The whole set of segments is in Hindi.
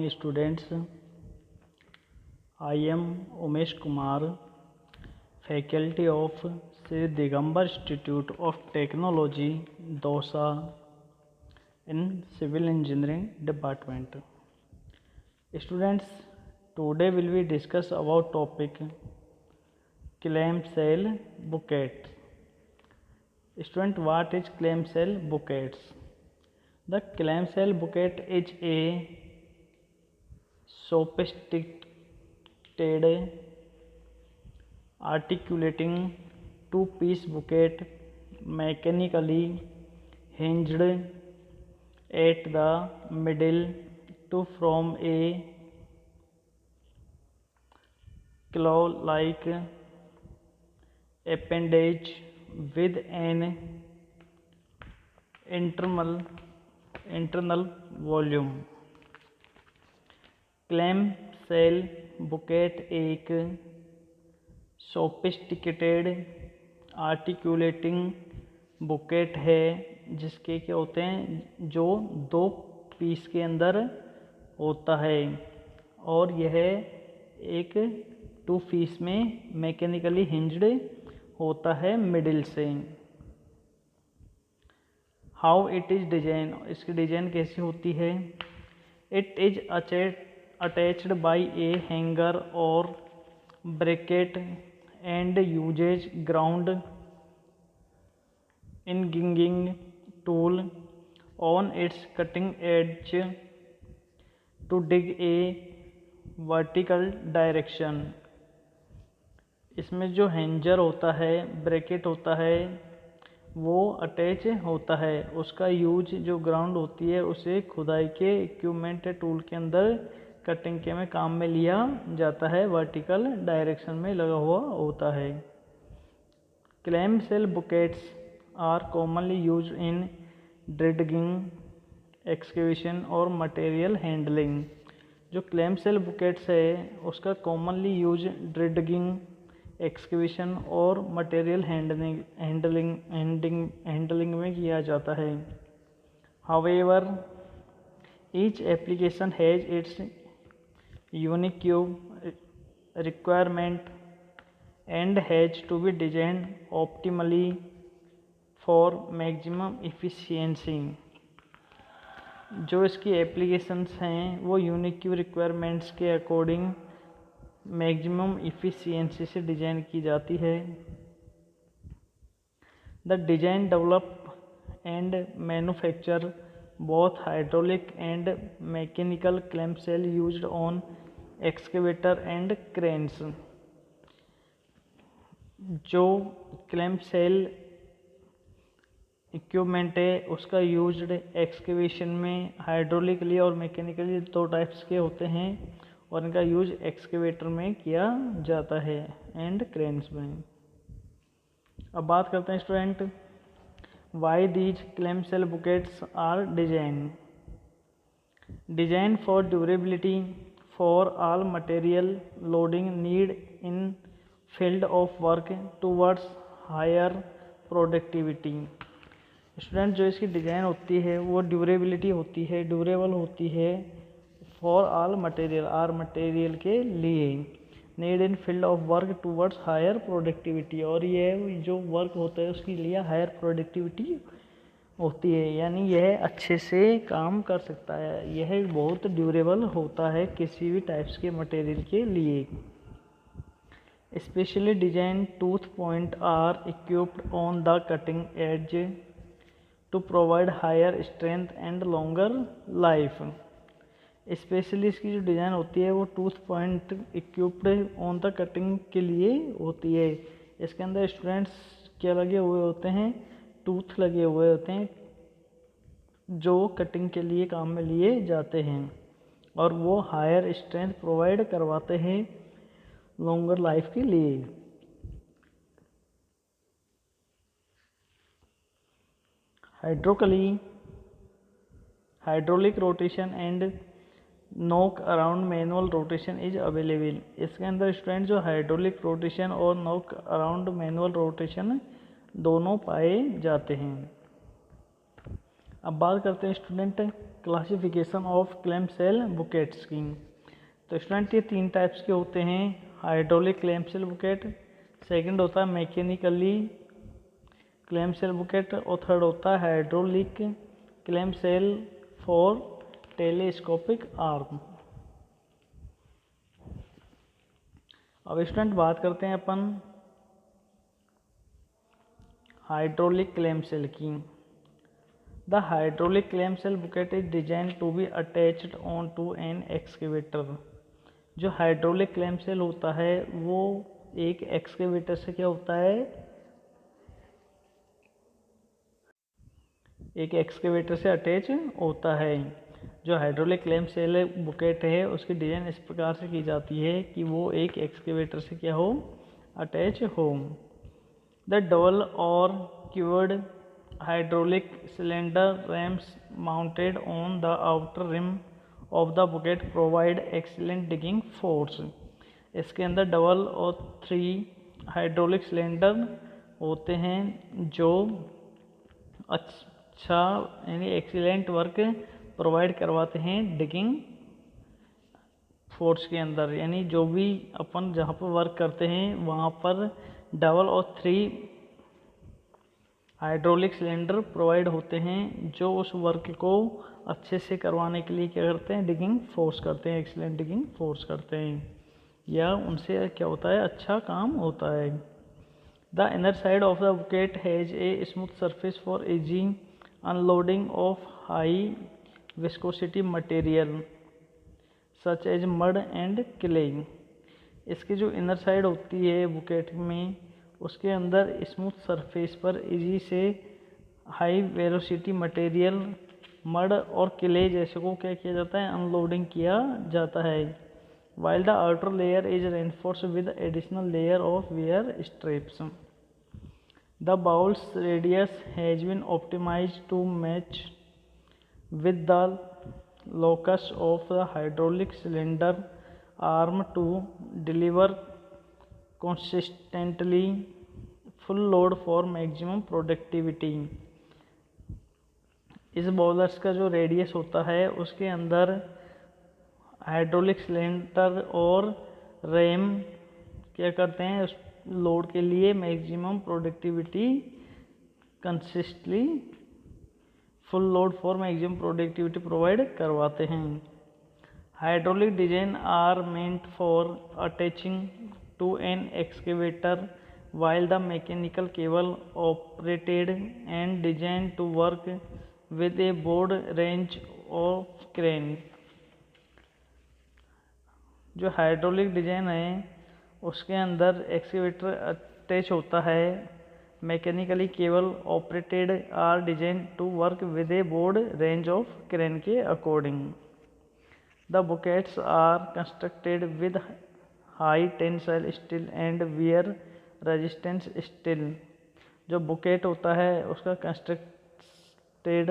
morning, students. I am Umesh Kumar, faculty of Sri Digambar Institute of Technology, Dausa, in Civil Engineering Department. Students, today will we discuss about topic clamshell buckets. Student, what is clamshell buckets? The clamshell bucket is a sophisticated articulating two-piece bucket mechanically hinged at the middle to form a claw-like appendage with an internal volume. Clamshell bouquet एक सोफिस्टिकेटेड आर्टिकुलेटिंग बुकेट है जिसके क्या होते हैं, जो दो पीस के अंदर होता है और यह एक टू पीस में मैकेनिकली हिंज्ड होता है मिडिल से। हाउ इट इज डिजाइन, इसकी डिजाइन कैसी होती है? It is attached by a hanger और bracket and uses ground engaging tool on its cutting edge to dig a vertical direction. इसमें जो हैंजर होता है, ब्रैकेट होता है, वो अटैच होता है। उसका यूज जो ग्राउंड होती है उसे खुदाई के इक्विपमेंट टूल के अंदर कटिंग के में काम में लिया जाता है, वर्टिकल डायरेक्शन में लगा हुआ होता है। Clamshell buckets are commonly used in dredging, excavation और मटेरियल हैंडलिंग। जो क्लैमशेल बुकेट्स है उसका कॉमनली यूज ड्रिडिंग, एक्सकेवेशन और मटेरियल हैंडलिंग में किया जाता है। However each application has its unique requirement and has to be designed optimally for maximum efficiency. जो इसकी एप्लीकेशंस हैं वो यूनिक रिक्वायरमेंट्स के अकॉर्डिंग मैक्सिमम इफ़िशियंसी से डिज़ाइन की जाती है। The design develop and manufacture both hydraulic and mechanical clamshell used on excavator and cranes. जो क्लैमशेल इक्विपमेंट है उसका यूज्ड एक्सकेवेशन में हाइड्रोलिकली और मैकेनिकली दो टाइप्स के होते हैं और इनका यूज एक्सकेवेटर में किया जाता है एंड क्रेन्स में। अब बात करते हैं student, why these clamshell buckets are design for durability for all material loading need in field of work towards higher productivity. Student, जो इसकी डिज़ाइन होती है वो ड्यूरेबिलिटी होती है, ड्यूरेबल होती है for all material, are material के लिए, need in field of work towards higher productivity, और ये जो वर्क होता है उसके लिए हायर प्रोडक्टिविटी होती है, यानी यह अच्छे से काम कर सकता है। यह बहुत ड्यूरेबल होता है किसी भी टाइप्स के मटेरियल के लिए। Specially design tooth point are equipped on the cutting edge to provide higher strength and longer life. Specially इसकी जो डिज़ाइन होती है वो tooth point equipped on the cutting के लिए होती है। इसके अंदर स्टूडेंट्स क्या लगे हुए होते हैं? टूथ लगे हुए होते हैं जो कटिंग के लिए काम में लिए जाते हैं और वो हायर स्ट्रेंथ प्रोवाइड करवाते हैं लॉन्गर लाइफ के लिए। Hydraulic rotation and knock around manual rotation is available. इसके अंदर स्टूडेंट जो हाइड्रोलिक रोटेशन और नॉक अराउंड मैनुअल रोटेशन दोनों पाए जाते हैं। अब बात करते हैं student classification of clamshell buckets की। तो स्टूडेंट ये 3 टाइप्स के होते हैं, hydraulic clamshell bucket, second होता है मैकेनिकली क्लैम सेल बुकेट और थर्ड होता है hydraulic clamshell for telescopic arm. अब स्टूडेंट बात करते हैं अपन हाइड्रोलिक क्लैम सेल की। The hydraulic clamshell bucket is design to be attached on to an excavator. जो हाइड्रोलिक क्लैम सेल होता है वो एक एक्सकेवेटर से क्या होता है, एक एक्सकेवेटर से अटैच होता है। जो हाइड्रोलिक क्लैम सेल बुकेट है उसकी डिजाइन इस प्रकार से की जाती है कि वो एक एक्सकेवेटर से क्या हो, अटैच हो। द डबल और cubed hydraulic cylinder rams mounted on the outer rim of the bucket provide excellent digging force। इसके अंदर डबल और 3 हाइड्रोलिक सिलेंडर होते हैं जो अच्छा यानी एक्सीलेंट वर्क प्रोवाइड करवाते हैं डिगिंग फोर्स के अंदर। यानी जो भी अपन जहाँ पर वर्क करते हैं वहाँ पर डबल और 3 हाइड्रोलिक सिलेंडर प्रोवाइड होते हैं जो उस वर्क को अच्छे से करवाने के लिए क्या करते हैं, डिगिंग फोर्स करते हैं, एक्सीलेंट डिगिंग फोर्स करते हैं, या उनसे क्या होता है, अच्छा काम होता है। The inner side of the bucket has a smooth surface for easy unloading of high viscosity material such as mud and clay. इसकी जो इनर साइड होती है बुकेट में उसके अंदर स्मूथ सरफेस पर इजी से हाई वेलोसिटी मटेरियल मड और क्ले जैसे को क्या किया जाता है, अनलोडिंग किया जाता है। While the outer layer is reinforce with additional layer of wear strips. The bowl's radius has been optimized to match with the locus of the hydraulic cylinder arm to deliver consistently full load for maximum productivity। इस बॉलर्स का जो रेडियस होता है उसके अंदर हाइड्रोलिक सिलेंडर और रैम क्या करते हैं, उस लोड के लिए maximum productivity consistently full load for maximum productivity provide करवाते हैं। Hydraulic design are meant for attaching to an excavator while the mechanical cable operated and designed to work with a broad range of crane। जो हाइड्रोलिक डिजाइन है उसके अंदर एक्सकेवेटर अटैच होता है, mechanically cable operated are design to work with a broad range of crane के अकॉर्डिंग। The buckets are constructed with high tensile steel and wear resistance steel. जो बुकेट होता है उसका कंस्ट्रक्टेड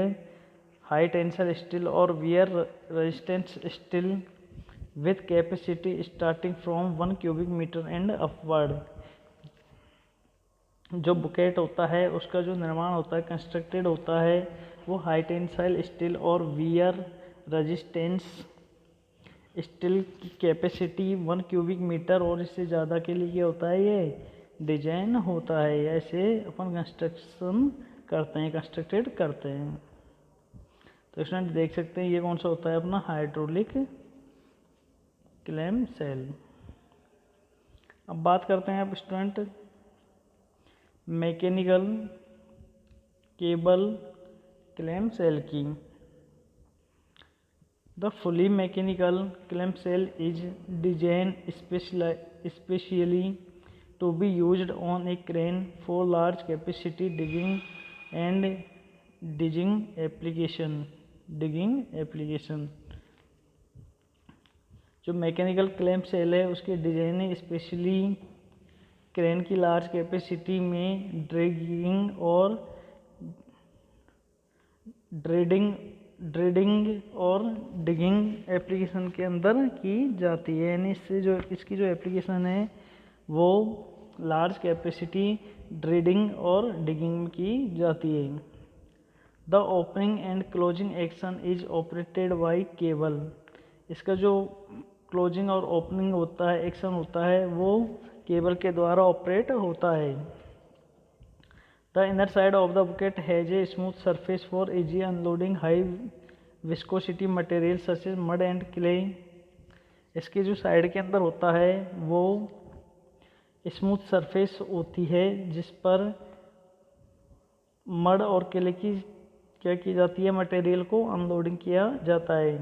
हाई टेंसाइल स्टील और wear resistance steel with capacity starting from 1 cubic metre and upward. जो बुकेट होता है उसका जो निर्माण होता है, कंस्ट्रक्टेड होता है, वो हाई टेंसाइल स्टील और वियर रेजिस्टेंस स्टील की कैपेसिटी 1 क्यूबिक मीटर और इससे ज़्यादा के लिए क्या होता है, ये डिजाइन होता है। ऐसे अपन कंस्ट्रक्शन करते हैं, कंस्ट्रक्टेड करते हैं। तो स्टूडेंट देख सकते हैं ये कौन सा होता है अपना हाइड्रोलिक क्लैम सेल। अब बात करते हैं अब student mechanical cable clamshell की। The fully mechanical clamshell is design specially to be used on a crane for large capacity digging and digging application। जो मैकेनिकल क्लैम सेल है उसकी डिजाइनिंग स्पेशली क्रेन की लार्ज कैपेसिटी में ड्रैगिंग और ड्रेडिंग और डिगिंग एप्लीकेशन के अंदर की जाती है। यानी इससे जो इसकी जो एप्लीकेशन है वो लार्ज कैपेसिटी ड्रेडिंग और डिगिंग में की जाती है। The opening and closing action is operated by cable. इसका जो क्लोजिंग और ओपनिंग होता है, एक्शन होता है, वो केबल के द्वारा ऑपरेट होता है। The inner side of the bucket has a smooth surface for easy unloading high viscosity material such as mud and clay. इसके जो साइड के अंदर होता है वो स्मूथ सरफेस होती है जिस पर मड और क्ले की क्या की जाती है, मटेरियल को अनलोडिंग किया जाता है।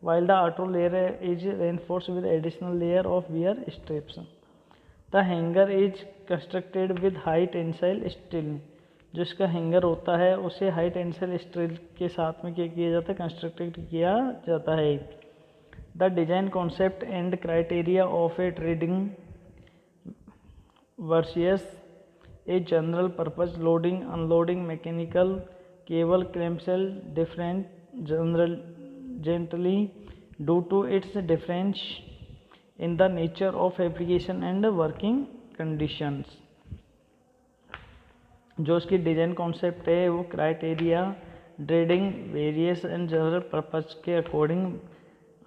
While the outer layer is reinforce with additional layer of wear strips. The hanger is constructed with high tensile steel. जो इसका हैंगर होता है उसे हाई टेंसाइल स्टील के साथ में क्या किया जाता है, कंस्ट्रक्टेड किया जाता है। The design concept and criteria of a dredging versus a general purpose loading unloading mechanical cable clamshell different generally due to its difference in the nature of application and working conditions। जो उसकी डिजाइन कॉन्सेप्ट है वो criteria trading various and general purpose के according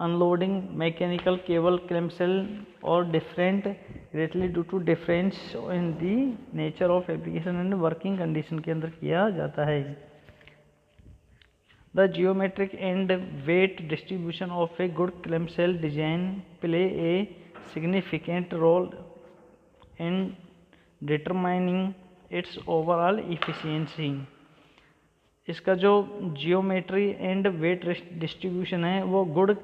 unloading mechanical cable clamshell और different greatly due to difference in the nature of application and working condition के अंदर किया जाता है। The geometric and weight distribution of a good clamshell design play a significant role in determining its overall efficiency। इसका जो जियोमेट्री एंड वेट डिस्ट्रीब्यूशन है वो गुड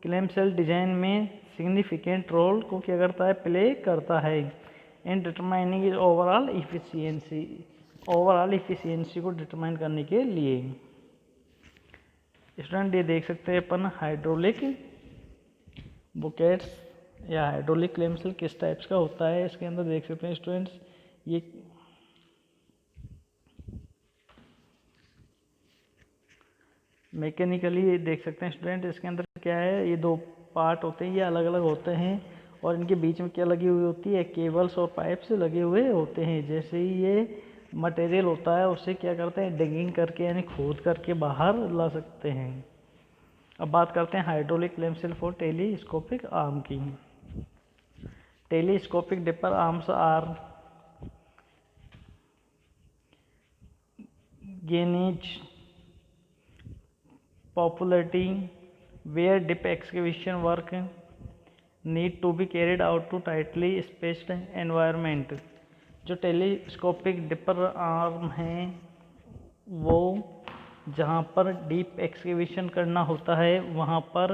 क्लैम्पशेल डिजाइन में सिग्निफिकेंट रोल को क्या करता है, प्ले करता है in determining is overall efficiency को डिटरमाइन करने के लिए। स्टूडेंट ये देख सकते हैं अपन हाइड्रोलिक बुकेट्स या हाइड्रोलिक क्लैम्पशेल किस टाइप्स का होता है। इसके अंदर देख सकते हैं स्टूडेंट्स ये मैकेनिकली देख सकते हैं स्टूडेंट, इसके अंदर क्या है, ये दो पार्ट होते हैं, ये अलग अलग होते हैं और इनके बीच में क्या लगी हुई होती है, केबल्स और पाइप्स लगे हुए होते हैं। जैसे ही ये मटेरियल होता है उसे क्या करते हैं, डिगिंग करके यानी खोद करके बाहर ला सकते हैं। अब बात करते हैं hydraulic clamshell for telescopic arm की। Telescopic dipper arms are gaining popularity where dip excavation work need to be carried out to tightly spaced environment। जो टेलीस्कोपिक डिपर आर्म हैं वो जहाँ पर डीप एक्सकेवेशन करना होता है वहाँ पर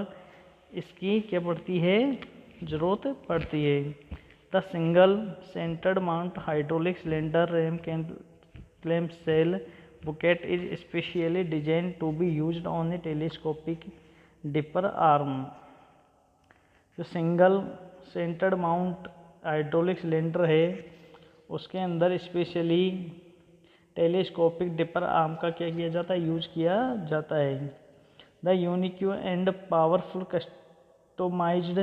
इसकी क्या पड़ती है, ज़रूरत पड़ती है। The single centred mount hydraulic cylinder ram clamshell bucket is specially designed to be used on a telescopic dipper arm। जो single centred mount hydraulic cylinder है उसके अंदर स्पेशली टेलीस्कोपिक डिपर आर्म का क्या किया जाता है, यूज किया जाता है। The unique and powerful customized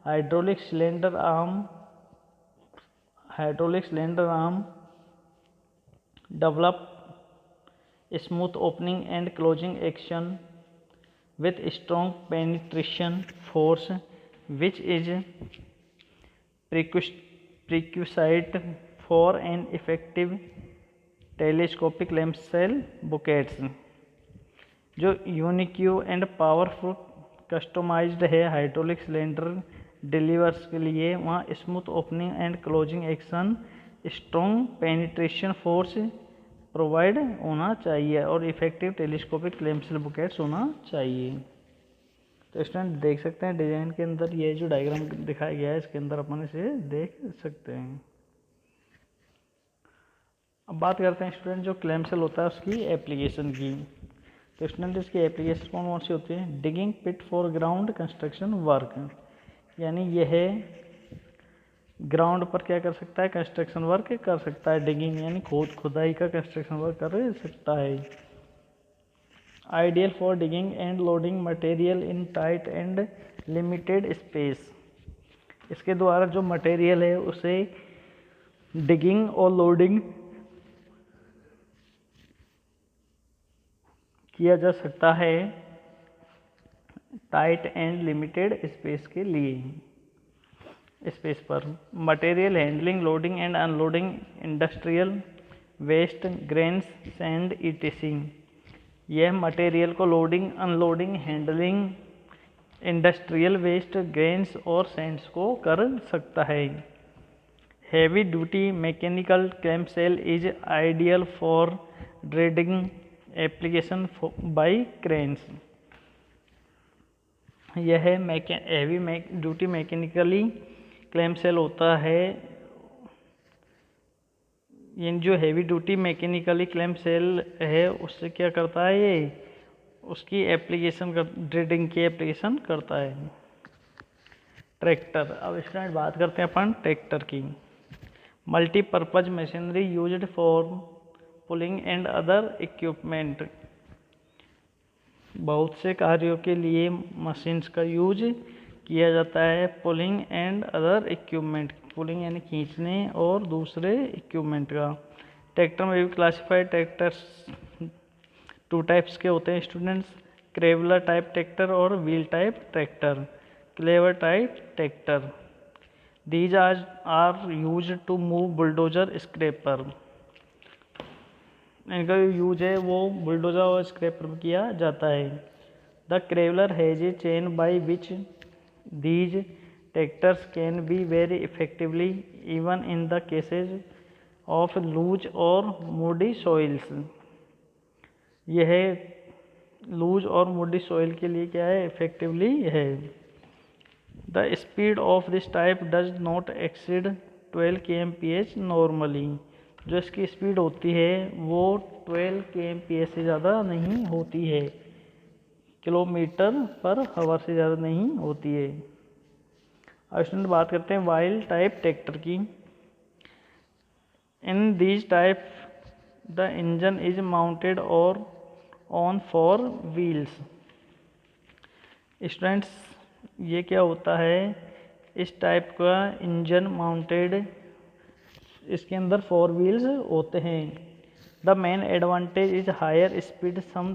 hydraulic cylinder arm develop smooth opening and closing action with strong penetration force which is prerequisite for an effective telescopic clamshell buckets। जो यूनिक एंड पावरफुल कस्टमाइज्ड है हाइड्रोलिक सिलेंडर डिलीवर्स के लिए, वहाँ smooth opening and closing action, strong penetration force provide होना चाहिए और इफेक्टिव टेलीस्कोपिक क्लैम्पशेल बुकेट्स होना चाहिए। तो स्टूडेंट देख सकते हैं डिजाइन के अंदर ये जो डायग्राम दिखाया गया है इसके अंदर अपन इसे देख सकते हैं। अब बात करते हैं स्टूडेंट जो क्लैम्पशेल होता है उसकी एप्लीकेशन की। तो स्टूडेंट इसकी एप्लीकेशन कौन कौन सी होती है, digging pit for ground construction work, यानी यह ग्राउंड पर क्या कर सकता है, कंस्ट्रक्शन वर्क कर सकता है। डिगिंग यानी खुदाई का कंस्ट्रक्शन वर्क कर सकता है। Ideal for digging and loading material in tight and limited space. इसके द्वारा जो मटेरियल है उसे डिगिंग और लोडिंग किया जा सकता है टाइट एंड लिमिटेड स्पेस के लिए स्पेस पर। Material handling, loading and unloading, industrial waste, grains, sand, ETC. यह मटेरियल को loading, unloading, handling, industrial waste, grains और सैंड्स को कर सकता है। Heavy duty mechanical clamshell is ideal for dredging application by cranes. यह heavy duty mechanically clamshell होता है। ये जो heavy duty mechanically clamshell है उससे क्या करता है, ये उसकी एप्लीकेशन ड्रेडिंग की एप्लीकेशन करता है। ट्रैक्टर। अब स्टूडेंट बात करते हैं अपन ट्रैक्टर की। Multipurpose machinery used for pulling and other equipment. बहुत से कार्यों के लिए मशीन्स का यूज किया जाता है। Pulling and other equipment, pulling यानी खींचने और दूसरे इक्विपमेंट का। ट्रैक्टर में भी क्लासिफाइड ट्रैक्टर्स 2 टाइप्स के होते हैं स्टूडेंट्स, क्रेवलर टाइप ट्रैक्टर और wheel type tractor. Crawler type tractor, these are use to move bulldozer, scraper. इनका जो यूज है वो बुलडोजर और स्क्रैपर में किया जाता है। The crawler has a chain by which these tractors can be very effectively even in the cases of loose और मूडी सॉइल्स। यह लूज और मूडी सॉइल के लिए क्या है, इफेक्टिवली है। The speed of this type does not exceed 12 kmph normally. जो इसकी स्पीड होती है वो 12 kmph से ज़्यादा नहीं होती है, किलोमीटर पर आवर से ज़्यादा नहीं होती है। अब स्टूडेंट बात करते हैं व्हील टाइप ट्रैक्टर की। In these type the engine is mounted और ऑन 4 व्हील्स। स्टूडेंट्स ये क्या होता है, इस टाइप का इंजन माउंटेड, इसके अंदर 4 व्हील्स होते हैं। The main advantage is higher speed some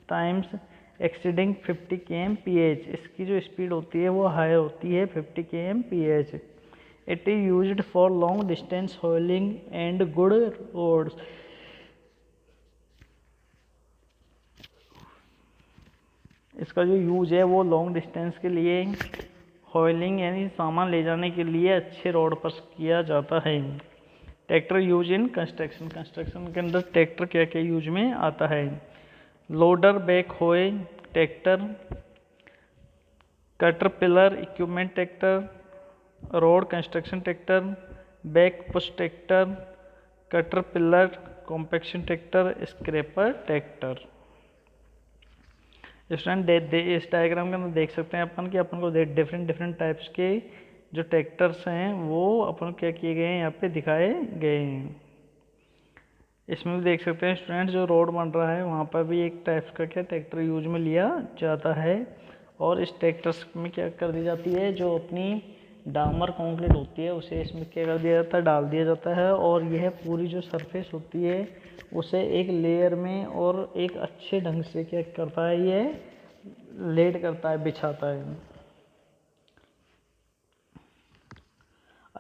times exceeding 50 kmph। इसकी जो स्पीड होती है वो हाई होती है 50 kmph। It is used for long distance hauling and good roads. इसका जो यूज है वो लॉन्ग डिस्टेंस के लिए, हॉलिंग यानी सामान ले जाने के लिए अच्छे रोड पर किया जाता है। Tractor use in construction, construction के अंदर ट्रैक्टर क्या क्या यूज में आता है। लोडर, बैक होए tractor, caterpillar equipment tractor, road construction tractor, back push tractor, caterpillar compaction tractor, scraper tractor. Student इस डायग्राम के अंदर देख सकते हैं अपन कि अपन को डिफरेंट टाइप्स के जो ट्रैक्टर्स हैं वो अपन क्या किए गए हैं, यहाँ पे दिखाए गए हैं। इसमें भी देख सकते हैं स्टूडेंट जो रोड बन रहा है वहाँ पर भी एक टाइप का क्या ट्रैक्टर यूज में लिया जाता है। और इस ट्रैक्टर्स में क्या कर दी जाती है, जो अपनी डामर कंक्रीट होती है उसे इसमें क्या कर दिया जाता है, डाल दिया जाता है। और यह पूरी जो सरफेस होती है उसे एक लेयर में और एक अच्छे ढंग से क्या करता है, ये लेड करता है, बिछाता है।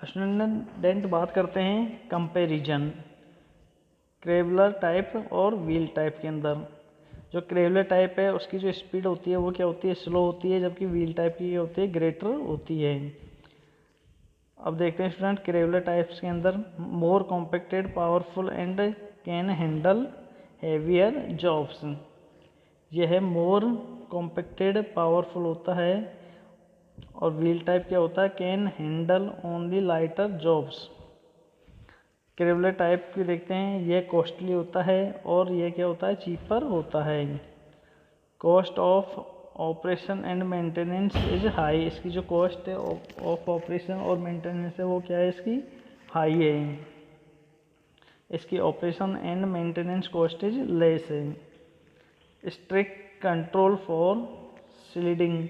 स्टूडेंट बात करते हैं कंपैरिजन क्रेवलर टाइप और व्हील टाइप के अंदर। जो क्रेवलर टाइप है उसकी जो स्पीड होती है वो क्या होती है, स्लो होती है, जबकि व्हील टाइप की होती है ग्रेटर होती है। अब देखते हैं स्टूडेंट क्रेवलर टाइप्स के अंदर, more compacted, powerful and can handle heavier jobs. यह मोर कॉम्पैक्टेड, पावरफुल होता है। और व्हील टाइप क्या होता है, can handle only lighter jobs. Crawler type की देखते हैं, यह कॉस्टली होता है और यह क्या होता है, चीपर होता है। Cost of operation and maintenance is high. इसकी जो कॉस्ट है ऑफ ऑपरेशन और मेंटेनेंस है वो क्या है, इसकी हाई है। इसकी operation and maintenance cost is less है। स्ट्रिक्ट कंट्रोल फॉर स्लीडिंग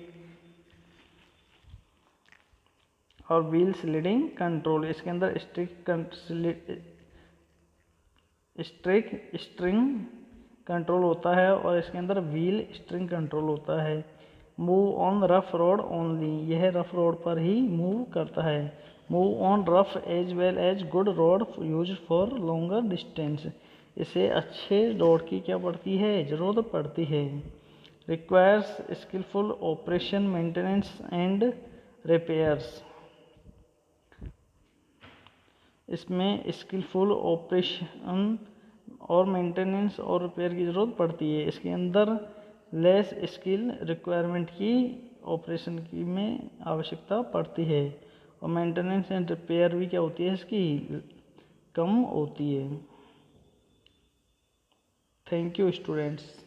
और व्हील स्लीडिंग कंट्रोल। इसके अंदर स्ट्रिंग कंट्रोल होता है और इसके अंदर व्हील स्ट्रिंग कंट्रोल होता है। Move on rough road only, यह रफ रोड पर ही मूव करता है। Move on rough as well as good road use for longer distance, इसे अच्छे रोड की क्या पड़ती है, ज़रूरत पड़ती है। Requires skillful operation maintenance and repairs, इसमें स्किलफुल ऑपरेशन और मेंटेनेंस और रिपेयर की ज़रूरत पड़ती है। इसके अंदर लेस स्किल रिक्वायरमेंट की ऑपरेशन की में आवश्यकता पड़ती है और मेंटेनेंस एंड रिपेयर भी क्या होती है, इसकी कम होती है। Thank you students.